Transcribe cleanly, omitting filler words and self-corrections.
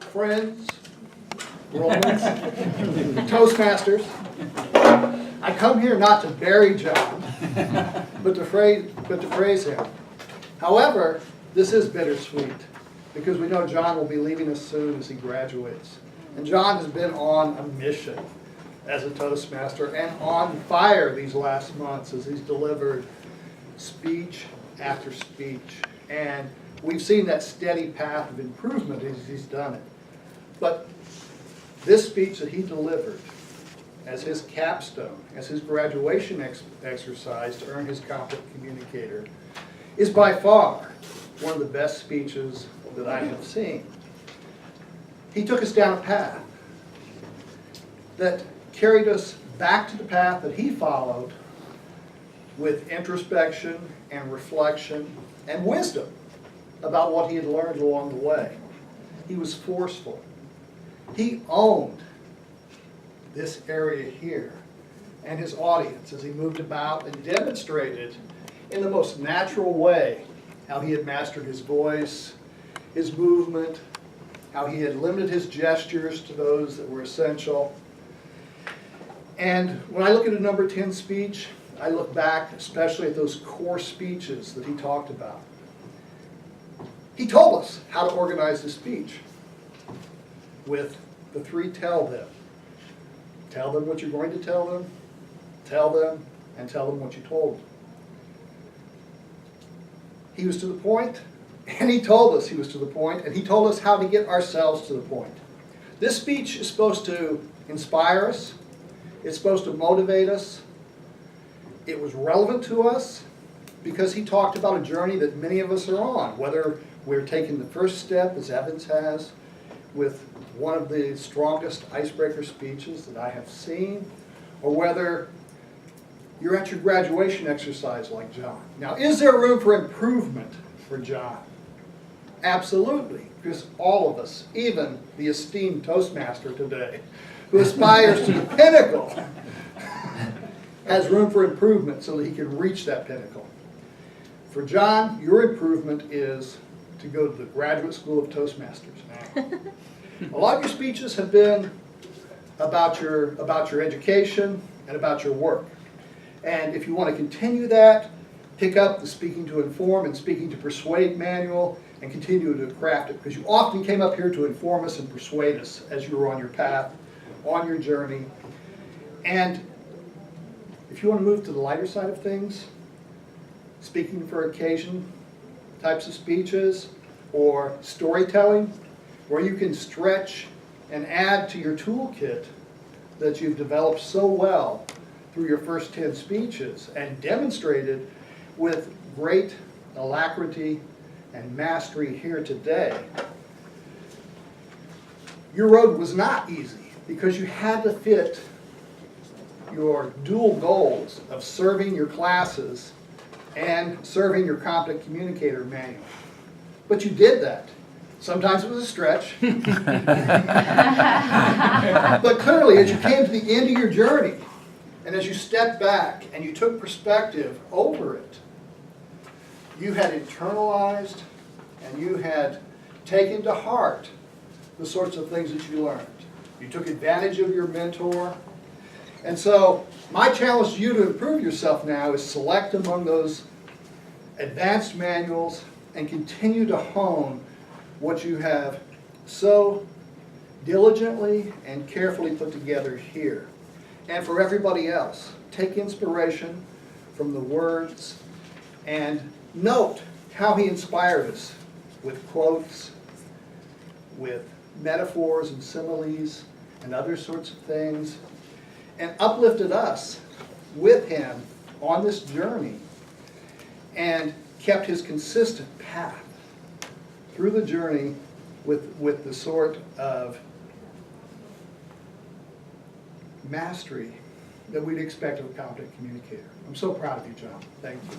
friends, Romans, Toastmasters. I come here not to bury John, but to praise him. However, this is bittersweet because we know John will be leaving us soon as he graduates. And John has been on a mission as a Toastmaster and on fire these last months as he's delivered speech after speech. And we've seen that steady path of improvement as he's done it. But this speech that he delivered as his capstone, as his graduation exercise to earn his competent communicator, is by far one of the best speeches that I have seen. He took us down a path that carried us back to the path that he followed with introspection and reflection and wisdom about what he had learned along the way. He was forceful. He owned this area here and his audience as he moved about and demonstrated in the most natural way how he had mastered his voice, his movement, how he had limited his gestures to those that were essential. And when I look at a number 10 speech, I look back especially at those core speeches that he talked about. He told us how to organize the speech with the 3 tell them. Tell them what you're going to tell them, and tell them what you told them. He was to the point, and he told us he was to the point, and he told us how to get ourselves to the point. This speech is supposed to inspire us. It's supposed to motivate us. It was relevant to us because he talked about a journey that many of us are on, whether we're taking the first step, as Evans has, with one of the strongest icebreaker speeches that I have seen, or whether you're at your graduation exercise like John. Now, is there room for improvement for John? Absolutely, because all of us, even the esteemed Toastmaster today, who aspires to the pinnacle, has room for improvement so that he can reach that pinnacle. For John, your improvement is to go to the Graduate School of Toastmasters now. A lot of your speeches have been about your education and about your work. And if you want to continue that, pick up the Speaking to Inform and Speaking to Persuade manual and continue to craft it, because you often came up here to inform us and persuade us as you were on your path, on your journey. And if you want to move to the lighter side of things, speaking for occasion types of speeches or storytelling, where you can stretch and add to your toolkit that you've developed so well through your first 10 speeches and demonstrated with great alacrity and mastery here today. Your road was not easy because you had to fit your dual goals of serving your classes and serving your competent communicator manual. But you did that. Sometimes it was a stretch. But clearly, as you came to the end of your journey, and as you stepped back and you took perspective over it, you had internalized and you had taken to heart the sorts of things that you learned. You took advantage of your mentor. And so my challenge to you to improve yourself now is select among those advanced manuals and continue to hone what you have so diligently and carefully put together here. And for everybody else, take inspiration from the words and note how he inspired us with quotes, with metaphors and similes and other sorts of things, and uplifted us with him on this journey and kept his consistent path through the journey with the sort of mastery that we'd expect of a competent communicator. I'm so proud of you, John. Thank you.